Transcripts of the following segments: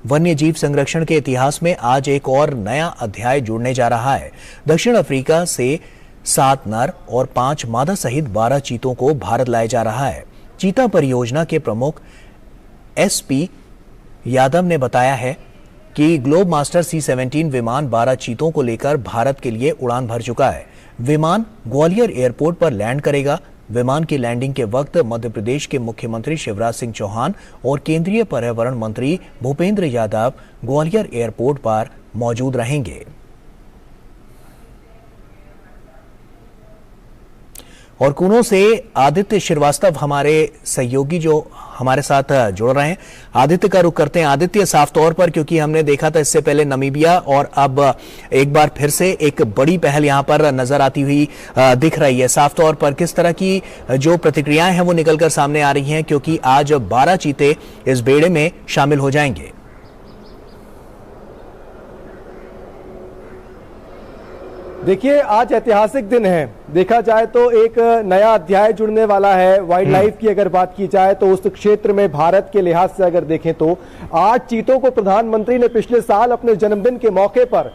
वन्य जीव संरक्षण के इतिहास में आज एक और नया अध्याय जुड़ने जा रहा है। दक्षिण अफ्रीका से 7 नर और 5 मादा सहित 12 चीतों को भारत लाया जा रहा है। चीता परियोजना के प्रमुख SP यादव ने बताया है कि ग्लोब मास्टर C-17 विमान 12 चीतों को लेकर भारत के लिए उड़ान भर चुका है। विमान ग्वालियर एयरपोर्ट पर लैंड करेगा। विमान की लैंडिंग के वक्त मध्य प्रदेश के मुख्यमंत्री शिवराज सिंह चौहान और केंद्रीय पर्यावरण मंत्री भूपेंद्र यादव ग्वालियर एयरपोर्ट पर मौजूद रहेंगे। और कुनो से आदित्य श्रीवास्तव हमारे सहयोगी जो हमारे साथ जुड़ रहे हैं। आदित्य का रुख करते हैं। आदित्य, साफ तौर पर क्योंकि हमने देखा था इससे पहले नमीबिया और अब एक बार फिर से एक बड़ी पहल यहां पर नजर आती हुई दिख रही है। साफ तौर पर किस तरह की जो प्रतिक्रियाएं हैं वो निकलकर सामने आ रही हैं, क्योंकि आज 12 चीते इस बेड़े में शामिल हो जाएंगे। देखिए, आज ऐतिहासिक दिन है। देखा जाए तो एक नया अध्याय जुड़ने वाला है। वाइल्ड लाइफ की अगर बात की जाए तो उस क्षेत्र में भारत के लिहाज से अगर देखें तो 8 चीतों को प्रधानमंत्री ने पिछले साल अपने जन्मदिन के मौके पर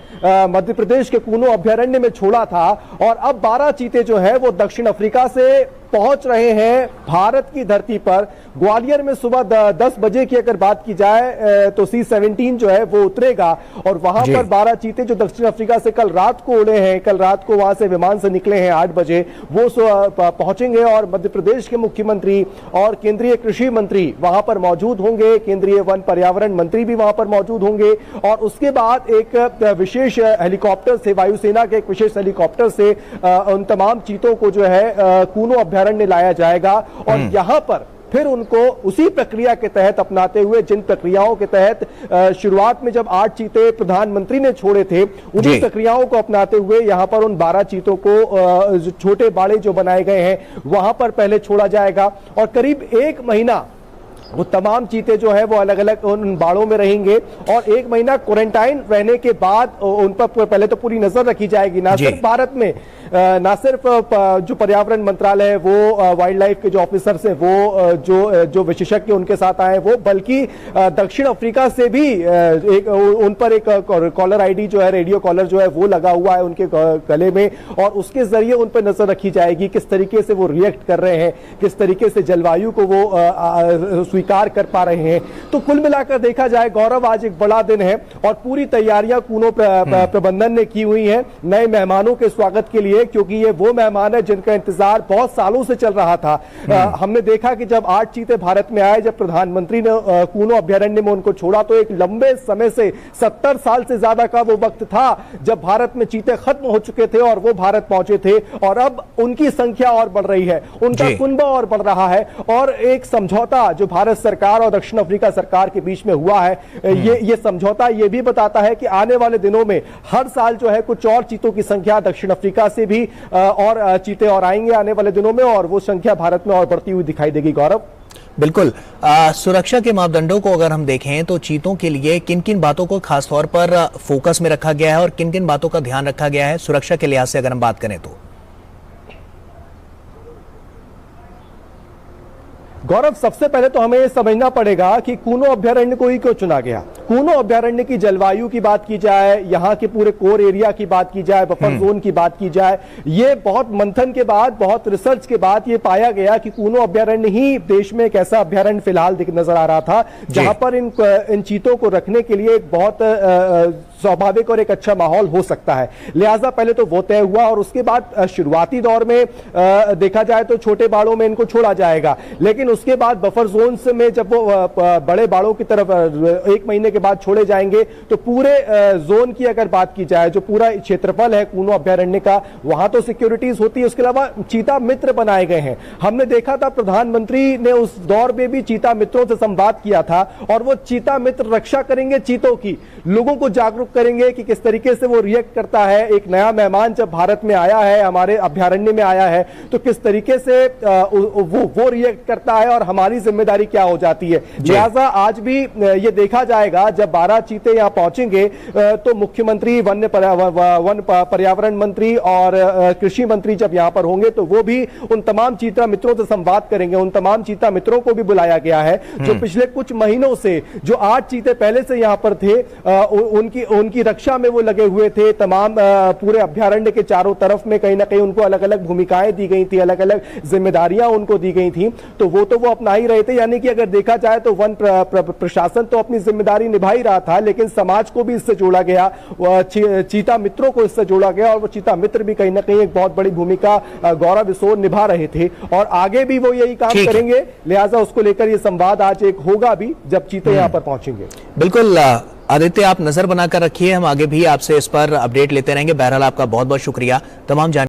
मध्य प्रदेश के कूनो अभ्यारण्य में छोड़ा था और अब 12 चीते जो है वो दक्षिण अफ्रीका से पहुंच रहे हैं भारत की धरती पर। ग्वालियर में सुबह 10 बजे की अगर बात की जाए तो C-17 जो है वो उतरेगा और वहां पर 12 चीते जो दक्षिण अफ्रीका से कल रात को उड़े हैं, कल रात को वहां से विमान से निकले हैं 8 बजे, वो पहुंचेंगे और मध्य प्रदेश के मुख्यमंत्री और केंद्रीय कृषि मंत्री वहां पर मौजूद होंगे। केंद्रीय वन पर्यावरण मंत्री भी वहां पर मौजूद होंगे और उसके बाद एक विशेष हेलीकॉप्टर से, वायुसेना के एक विशेष हेलीकॉप्टर से उन तमाम चीतों को जो है कूनो अभ्यारण्य लाया जाएगा और यहां पर फिर उनको उसी प्रक्रिया के तहत अपनाते हुए, जिन प्रक्रियाओं के तहत शुरुआत में जब 8 चीते प्रधानमंत्री ने छोड़े थे, उन्हीं प्रक्रियाओं को अपनाते हुए यहां पर उन 12 चीतों को छोटे बाड़े जो बनाए गए हैं वहां पर पहले छोड़ा जाएगा और करीब 1 महीना वो तमाम चीते जो है वो अलग अलग उन बाड़ों में रहेंगे और 1 महीना क्वारंटाइन रहने के बाद उन पर पहले तो पूरी नजर रखी जाएगी। ना सिर्फ भारत में, ना सिर्फ जो पर्यावरण मंत्रालय है वो वाइल्ड लाइफ के जो ऑफिसर्स हैं वो जो विशेषज्ञ उनके साथ आए वो, बल्कि दक्षिण अफ्रीका से भी उन पर एक कॉलर ID जो है, रेडियो कॉलर जो है वो लगा हुआ है उनके गले में और उसके जरिए उन पर नजर रखी जाएगी किस तरीके से वो रिएक्ट कर रहे हैं, किस तरीके से जलवायु को वो स्वीकार कर पा रहे हैं। तो कुल मिलाकर देखा जाए गौरव, आज एक बड़ा दिन है और पूरी तैयारियां कूनो प्रबंधन ने की हुई हैं नए मेहमानों के स्वागत के लिए, क्योंकि ये वो मेहमान है जिनका इंतजार बहुत सालों से चल रहा था। हमने देखा कि जब 8 चीते भारत में आए, जब प्रधानमंत्री ने कूनो अभ्यारण्य में उनको छोड़ा तो एक लंबे समय से 70 साल से ज्यादा का वो वक्त था जब भारत में चीते खत्म हो चुके थे और वो भारत पहुंचे थे और अब उनकी संख्या और बढ़ रही है, उनका कुनबा और बढ़ रहा है और एक समझौता जो भारत सरकार और दक्षिण अफ्रीका सरकार के बीच में हुआ है, ये समझौता ये भी बताता है कि आने वाले दिनों में हर साल जो है कुछ और चीतों की संख्या दक्षिण अफ्रीका से भी और चीते और आएंगे आने वाले दिनों में और वो संख्या भारत में और बढ़ती हुई दिखाई देगी। गौरव, बिल्कुल। सुरक्षा के मापदंडों को अगर हम देखें तो चीतों के लिए किन किन बातों को खासतौर पर फोकस में रखा गया है और किन किन बातों का ध्यान रखा गया है सुरक्षा के लिहाज से अगर हम बात करें तो? गौरव, सबसे पहले तो हमें समझना पड़ेगा कि कूनो अभ्यारण्य को ही क्यों चुना गया। कूनो अभ्यारण्य की जलवायु की बात की जाए, यहाँ के पूरे कोर एरिया की बात की जाए, बफर जोन की बात की जाए, ये बहुत मंथन के बाद, बहुत रिसर्च के बाद ये पाया गया कि कूनो अभ्यारण्य ही देश में एक ऐसा अभ्यारण्य फिलहाल नजर आ रहा था जहां पर इन चीतों को रखने के लिए एक बहुत स्वाभाविक और एक अच्छा माहौल हो सकता है। लिहाजा पहले तो वो तय हुआ और उसके बाद शुरुआती दौर में देखा जाए तो छोटे बाड़ों में इनको छोड़ा जाएगा, लेकिन उसके बाद बफर जोन में जब वो बड़े बाड़ों की तरफ 1 महीने के बाद छोड़े जाएंगे तो पूरे जोन की अगर बात की जाए, जो पूरा क्षेत्रफल है कूनो अभ्यारण्य का, वहां तो सिक्योरिटीज होती है। उसके अलावा चीता मित्र बनाए गए हैं। हमने देखा था प्रधानमंत्री ने उस दौर में भी चीता मित्रों से संवाद किया था और वो चीता मित्र रक्षा करेंगे चीतों की, लोगों को जागरूक करेंगे कि किस तरीके से वो रिएक्ट करता है। एक नया मेहमान जब भारत में आया है, हमारे अभ्यारण्य में आया है, तो किस तरीके से वो रिएक्ट करता है और हमारी जिम्मेदारी क्या हो जाती है। लिहाजा आज भी ये देखा जाएगा गया, जब 12 चीते यहाँ पहुंचेंगे तो मुख्यमंत्री, वन पर्यावरण मंत्री और कृषि मंत्री जब यहाँ पर होंगे तो वो भी उन तमाम चीता मित्रों से संवाद करेंगे। उन तमाम चीता मित्रों को भी बुलाया गया है जो पिछले कुछ महीनों से, जो 8 चीते पहले से यहाँ पर थे, उनकी रक्षा में वो लगे हुए थे। तमाम पूरे अभ्यारण्य के चारों तरफ में कहीं ना कहीं उनको अलग अलग भूमिकाएं दी गई थी, अलग अलग जिम्मेदारियां उनको दी गई थी, तो वो अपना ही रहे थे। यानी कि अगर देखा जाए तो वन प्रशासन तो अपनी जिम्मेदारी निभा ही रहा था, लेकिन समाज को भी इससे जोड़ा गया, चीता मित्रों को इससे जोड़ा गया, और वो चीता मित्र भी कहीं ना कहीं एक बहुत बड़ी भूमिका गौरव इसोर निभा रहे थे और आगे भी वो यही काम करेंगे। लिहाजा उसको लेकर ये संवाद आज एक होगा भी जब चीते यहां पर पहुंचेंगे। बिल्कुल आदित्य, आप नजर बनाकर रखिए, हम आगे भी आपसे इस पर अपडेट लेते रहेंगे। बहरहाल आपका बहुत बहुत शुक्रिया तमाम